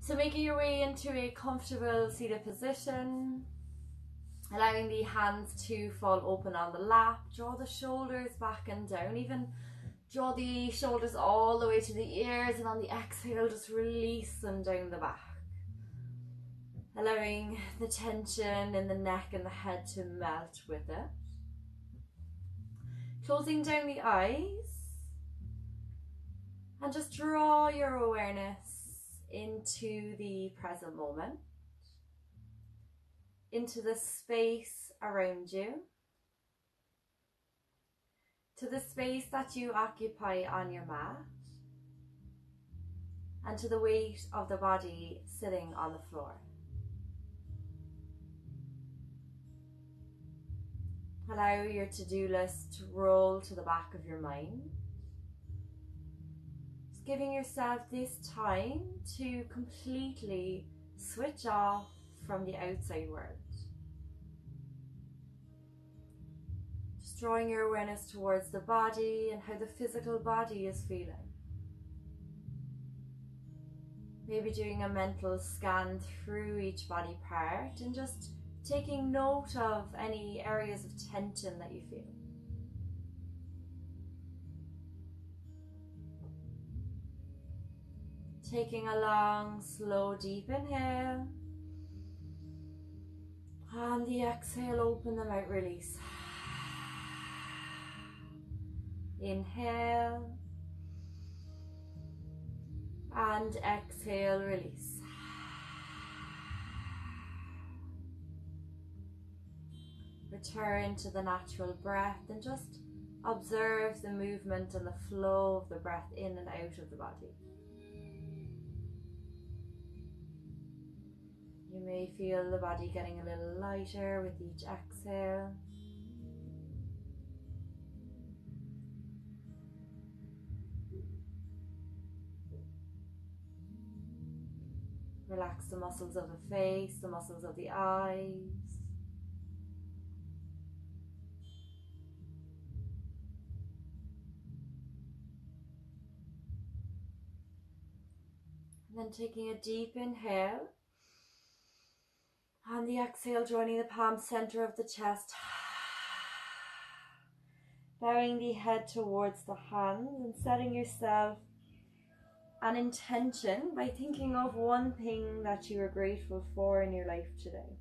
So making your way into a comfortable seated position, allowing the hands to fall open on the lap, draw the shoulders back and down, even draw the shoulders all the way to the ears, and on the exhale just release them down the back. Allowing the tension in the neck and the head to melt with it. Closing down the eyes and just draw your awareness into the present moment, into the space around you, to the space that you occupy on your mat, and to the weight of the body sitting on the floor. Allow your to-do list to roll to the back of your mind. Just giving yourself this time to completely switch off from the outside world. Just drawing your awareness towards the body and how the physical body is feeling. Maybe doing a mental scan through each body part and just taking note of any areas of tension that you feel. Taking a long, slow, deep inhale. On the exhale, open them out, release. Inhale. And exhale, release. Return to the natural breath and just observe the movement and the flow of the breath in and out of the body. You may feel the body getting a little lighter with each exhale. Relax the muscles of the face, the muscles of the eyes. And then taking a deep inhale. On the exhale, joining the palm center of the chest. Bowing the head towards the hands and setting yourself an intention by thinking of one thing that you are grateful for in your life today.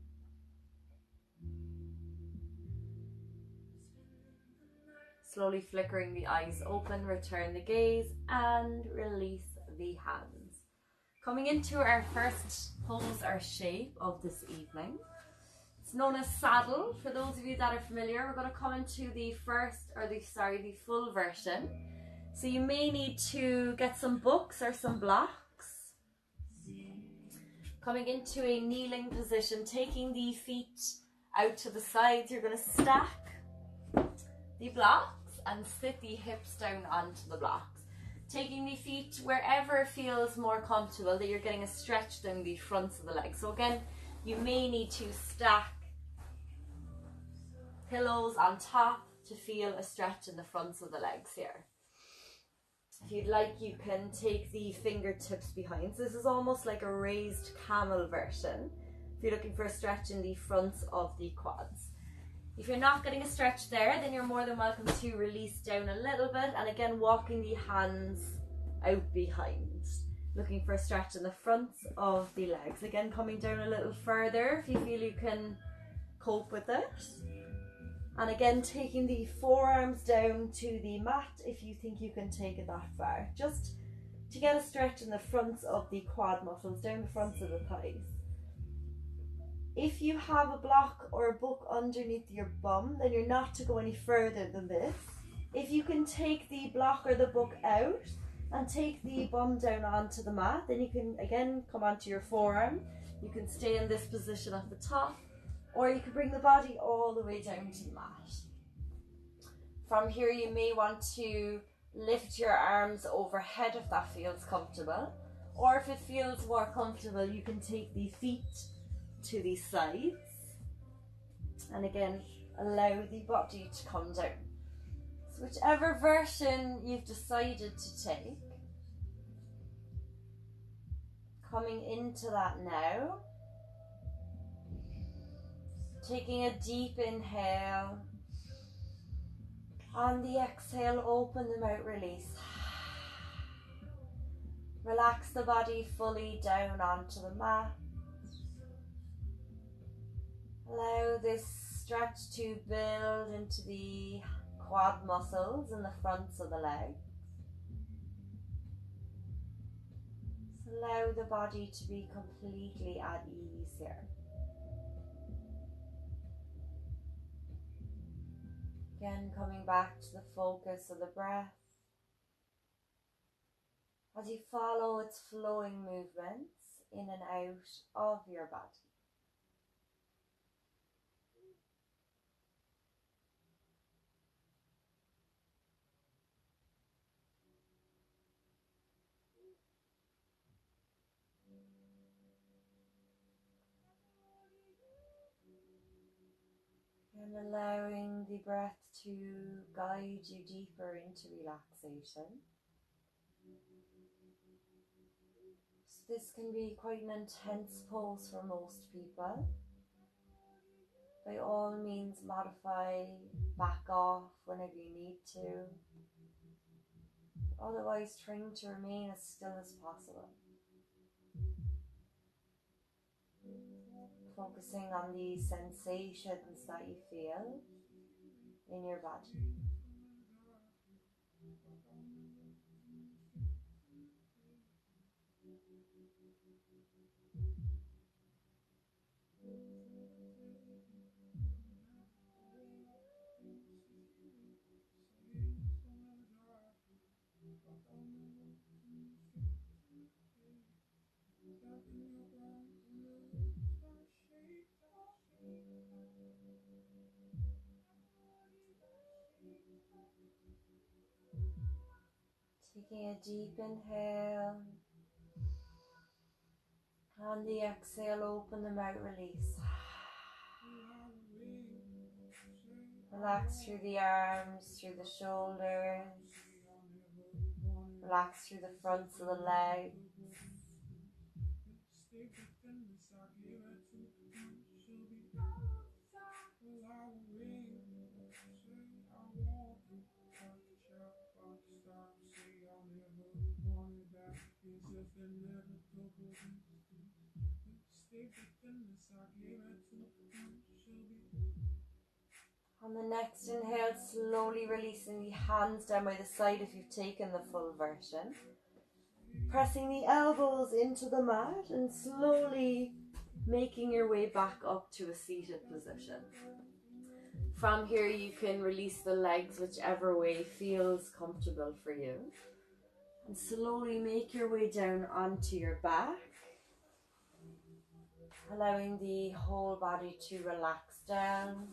Slowly flickering the eyes open, return the gaze and release the hands. Coming into our first pose or shape of this evening. It's known as saddle. For those of you that are familiar, we're going to come into the full version. So you may need to get some books or some blocks. Coming into a kneeling position, taking the feet out to the sides, you're going to stack the blocks and sit the hips down onto the blocks. Taking the feet wherever feels more comfortable, that you're getting a stretch down the fronts of the legs. So again, you may need to stack pillows on top to feel a stretch in the fronts of the legs here. If you'd like, you can take the fingertips behind. So this is almost like a raised camel version if you're looking for a stretch in the fronts of the quads. If you're not getting a stretch there, then you're more than welcome to release down a little bit, and again walking the hands out behind, looking for a stretch in the fronts of the legs. Again, coming down a little further if you feel you can cope with it. And again, taking the forearms down to the mat if you think you can take it that far, just to get a stretch in the fronts of the quad muscles, down the fronts of the thighs. If you have a block or a book underneath your bum, then you're not to go any further than this. If you can take the block or the book out and take the bum down onto the mat, then you can again come onto your forearm. You can stay in this position at the top, or you can bring the body all the way down to the mat. From here, you may want to lift your arms overhead if that feels comfortable, or if it feels more comfortable, you can take the feet to the sides and again allow the body to come down. So whichever version you've decided to take, coming into that now. Taking a deep inhale. On the exhale, open them out, release. Relax the body fully down onto the mat. Allow this stretch to build into the quad muscles in the fronts of the legs. Allow the body to be completely at ease here. Again, coming back to the focus of the breath as you follow its flowing movements in and out of your body. And allowing the breath to guide you deeper into relaxation. So this can be quite an intense pose for most people. By all means, modify, back off whenever you need to. Otherwise, trying to remain as still as possible. Focusing on the sensations that you feel in your body. Taking a deep inhale. On the exhale, open them out, release. Relax through the arms, through the shoulders. Relax through the fronts of the legs. On the next inhale, slowly releasing the hands down by the side if you've taken the full version. Pressing the elbows into the mat and slowly making your way back up to a seated position. From here you can release the legs whichever way feels comfortable for you. And slowly make your way down onto your back. Allowing the whole body to relax down.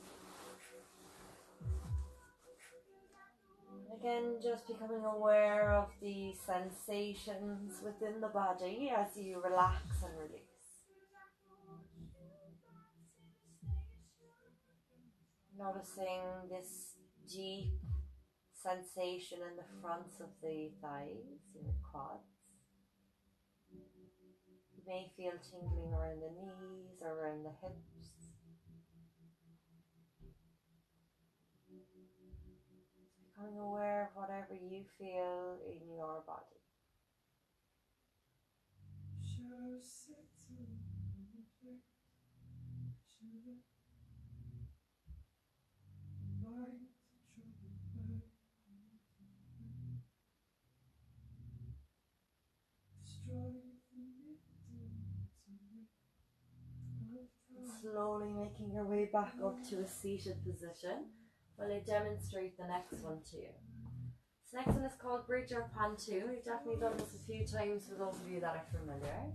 Again, just becoming aware of the sensations within the body as you relax and release. Noticing this deep sensation in the fronts of the thighs, your quads. You may feel tingling around the knees or around the hips. Becoming aware of whatever you feel in your body. Slowly making your way back up to a seated position while I demonstrate the next one to you. This next one is called Bridge or Pontoon. We've definitely done this a few times for those of you that are familiar.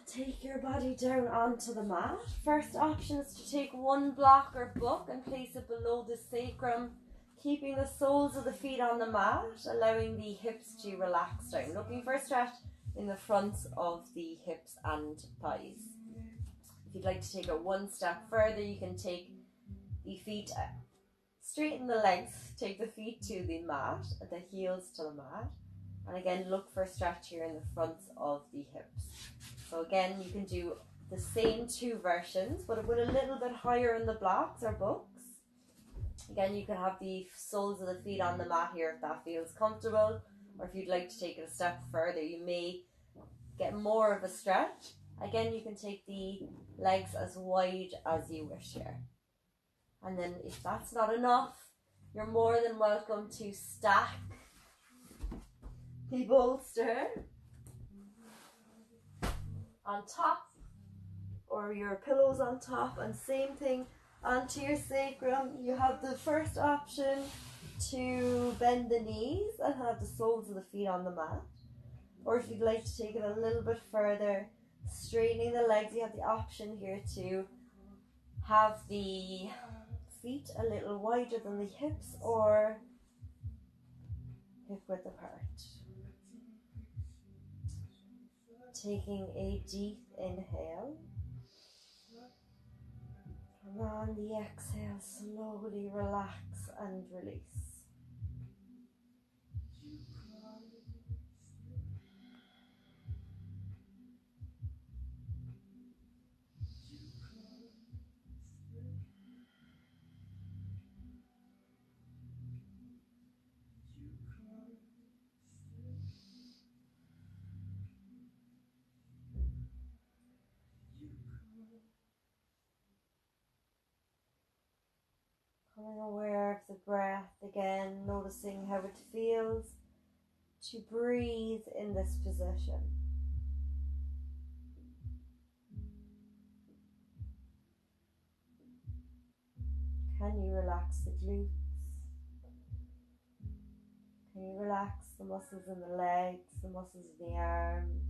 Take your body down onto the mat. First option is to take one block or book and place it below the sacrum, keeping the soles of the feet on the mat, allowing the hips to relax down. Looking for a stretch in the fronts of the hips and thighs. If you'd like to take it one step further, you can take the feet, straighten the legs, take the feet to the mat, the heels to the mat, And again, look for a stretch here in the fronts of the hips. So again, you can do the same 2 versions, but with a little bit higher in the blocks or books. Again, you can have the soles of the feet on the mat here if that feels comfortable, or if you'd like to take it a step further, you may get more of a stretch. Again, you can take the legs as wide as you wish here. And then if that's not enough, you're more than welcome to stack the bolster on top, or your pillows on top, and same thing onto your sacrum. You have the first option to bend the knees and have the soles of the feet on the mat, or if you'd like to take it a little bit further, straightening the legs, you have the option here to have the feet a little wider than the hips or hip width apart. Taking a deep inhale, and on the exhale, slowly relax and release. Becoming aware of the breath again, noticing how it feels to breathe in this position. Can you relax the glutes? Can you relax the muscles in the legs, the muscles in the arms?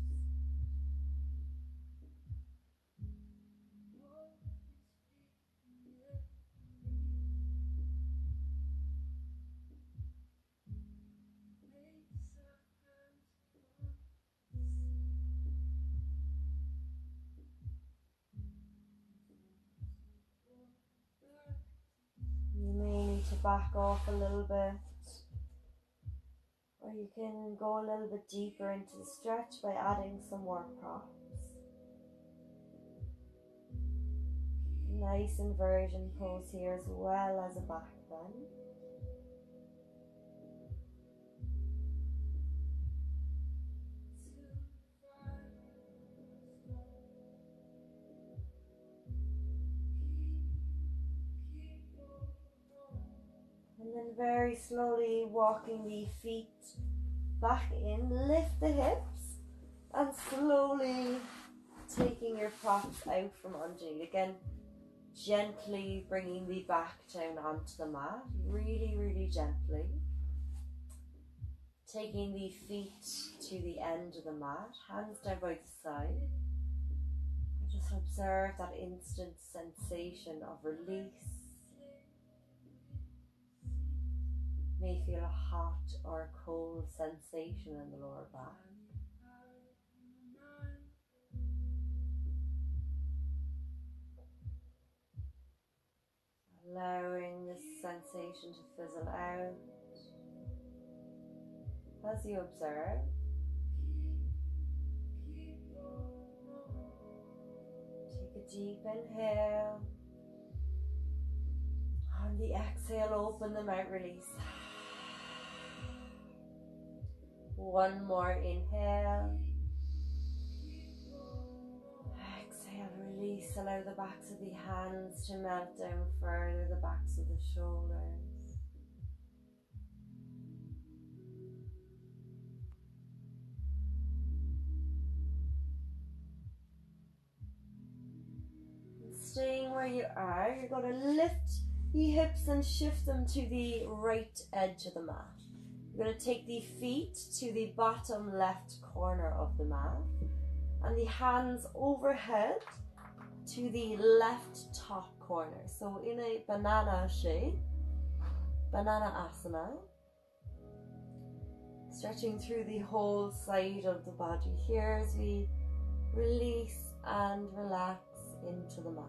You may need to back off a little bit, or you can go a little bit deeper into the stretch by adding some more props. Nice inversion pose here as well as a back bend. And then very slowly walking the feet back in, lift the hips, and slowly taking your props out from underneath. Again, gently bringing the back down onto the mat, really, really gently. Taking the feet to the end of the mat, hands down by the side. And just observe that instant sensation of release. May feel a hot or a cold sensation in the lower back. Allowing this sensation to fizzle out as you observe. Take a deep inhale. On the exhale, open them out, release. One more inhale. Exhale, release. Allow the backs of the hands to melt down further, the backs of the shoulders. And staying where you are, you're going to lift the hips and shift them to the right edge of the mat. You're going to take the feet to the bottom left corner of the mat and the hands overhead to the left top corner. So in a banana shape, banana asana, stretching through the whole side of the body here as we release and relax into the mat.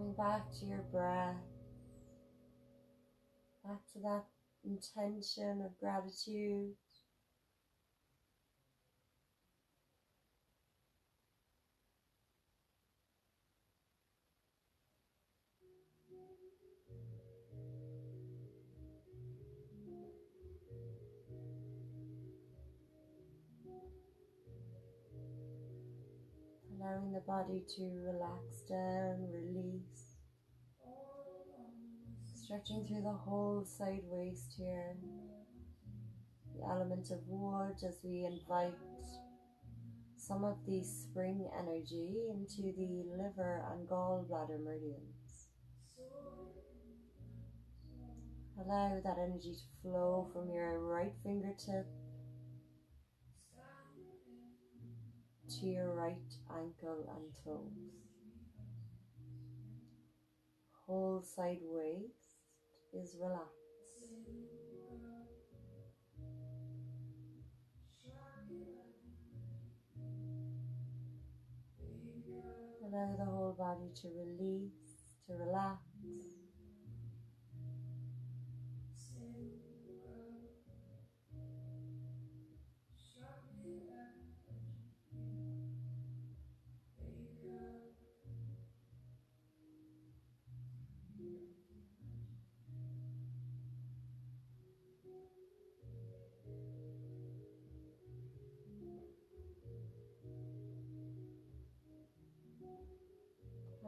Coming back to your breath, back to that intention of gratitude. Allowing the body to relax down, release. Stretching through the whole side waist here. The element of wood as we invite some of the spring energy into the liver and gallbladder meridians. Allow that energy to flow from your right fingertip to your right ankle and toes. Whole side waist is relaxed. Allow the whole body to release, to relax.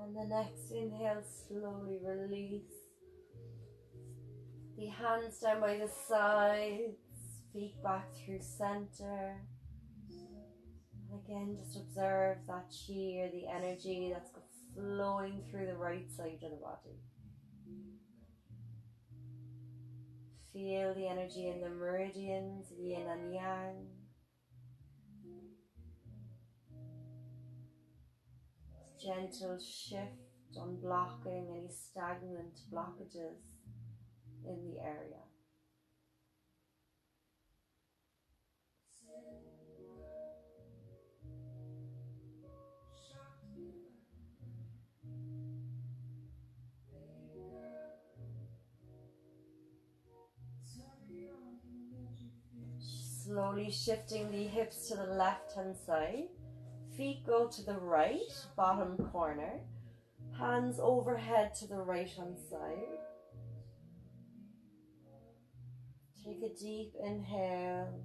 On the next inhale, slowly release. The hands down by the sides, feet back through center. And again, just observe that chi or the energy that's flowing through the right side of the body. Feel the energy in the meridians, yin and yang. Gentle shift, unblocking any stagnant blockages in the area. Slowly shifting the hips to the left hand side. Feet go to the right, bottom corner. Hands overhead to the right hand side. Take a deep inhale.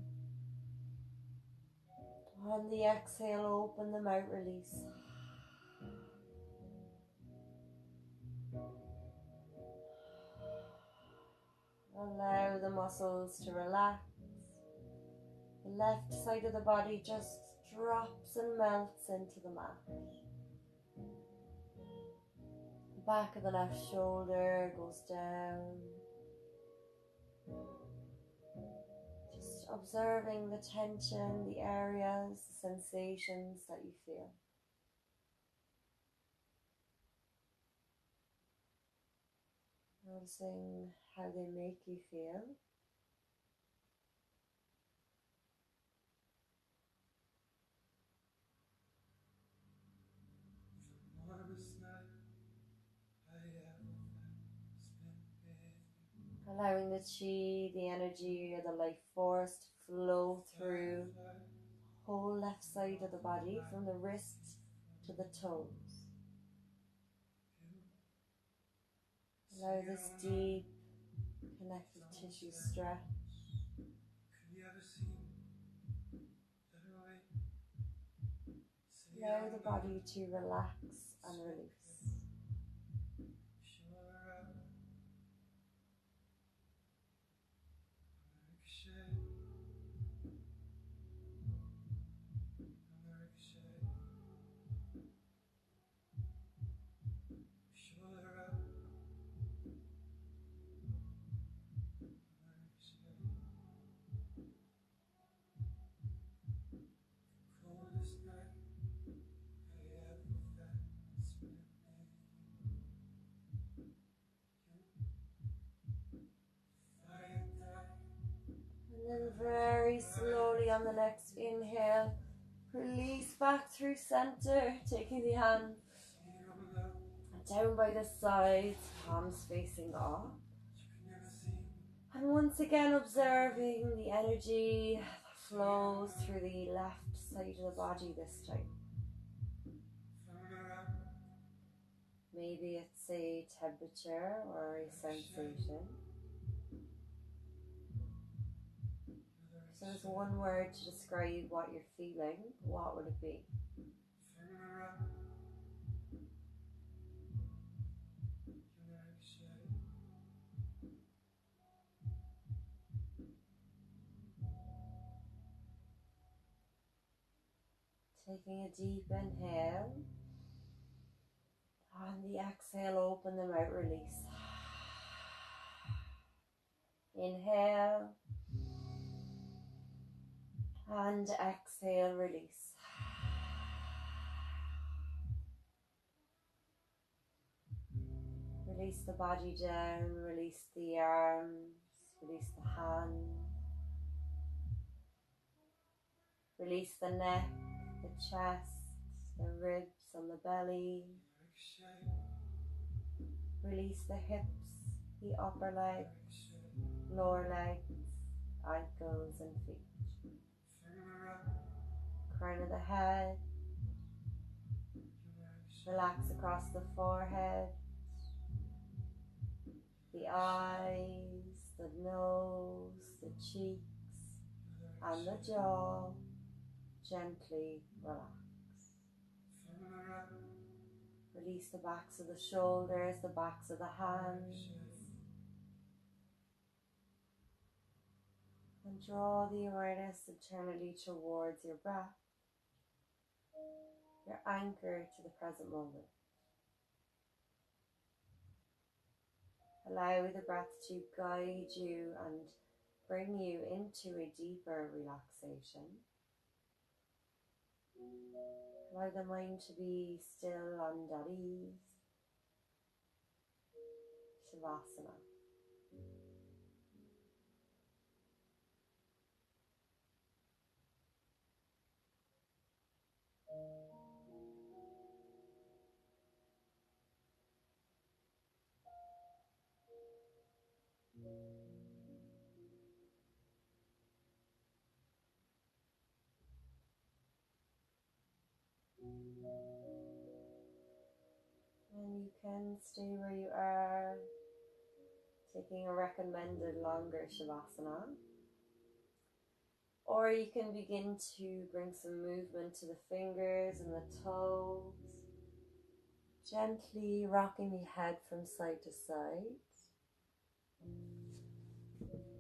On the exhale, open them out, release. Allow the muscles to relax. The left side of the body just drops and melts into the mat. The back of the left shoulder goes down. Just observing the tension, the areas, the sensations that you feel. Noticing how they make you feel. Allowing the chi, the energy, or the life force to flow through the whole left side of the body from the wrists to the toes. Allow this deep connective tissue stretch. Allow the body to relax and release. And then very slowly on the next inhale, release back through center, taking the hand and down by the sides, palms facing up. And once again observing the energy that flows through the left side of the body this time. Maybe it's a temperature or a sensation. So there's one word to describe what you're feeling, what would it be? Taking a deep inhale. On the exhale, open them out, release. Inhale. And exhale, release. Release the body down, release the arms, release the hands. Release the neck, the chest, the ribs and the belly. Release the hips, the upper legs, lower legs, ankles and feet. Crown of the head. Relax across the forehead, the eyes, the nose, the cheeks, and the jaw. Gently relax. Release the backs of the shoulders, the backs of the hands. And draw the awareness internally towards your breath, your anchor to the present moment. Allow the breath to guide you and bring you into a deeper relaxation. Allow the mind to be still and at ease. Shavasana. And you can stay where you are, taking a recommended longer Shavasana. Or you can begin to bring some movement to the fingers and the toes, gently rocking the head from side to side.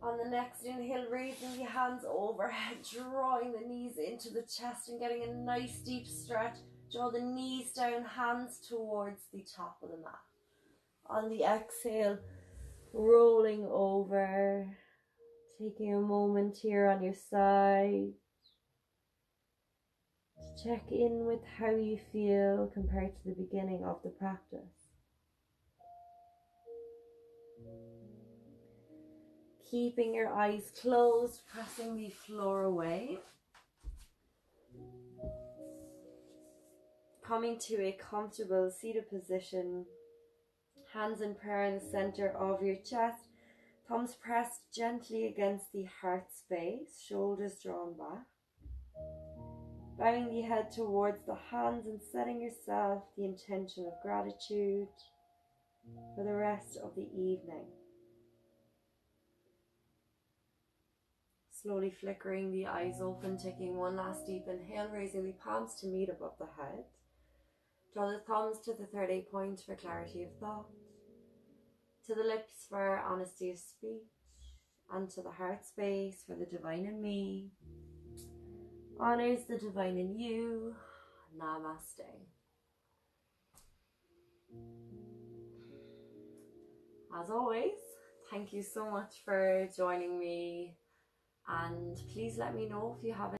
On the next inhale, raising the hands overhead, drawing the knees into the chest and getting a nice deep stretch. Draw the knees down, hands towards the top of the mat. On the exhale, rolling over, taking a moment here on your side to check in with how you feel compared to the beginning of the practice. Keeping your eyes closed, pressing the floor away. Coming to a comfortable seated position, hands in prayer in the center of your chest, thumbs pressed gently against the heart space, shoulders drawn back. Bowing the head towards the hands and setting yourself the intention of gratitude for the rest of the evening. Slowly flickering the eyes open, taking one last deep inhale, raising the palms to meet above the head. Draw the thumbs to the third eye point for clarity of thought, to the lips for honesty of speech, and to the heart space for the divine in me. Honors the divine in you. Namaste. As always, thank you so much for joining me, and please let me know if you have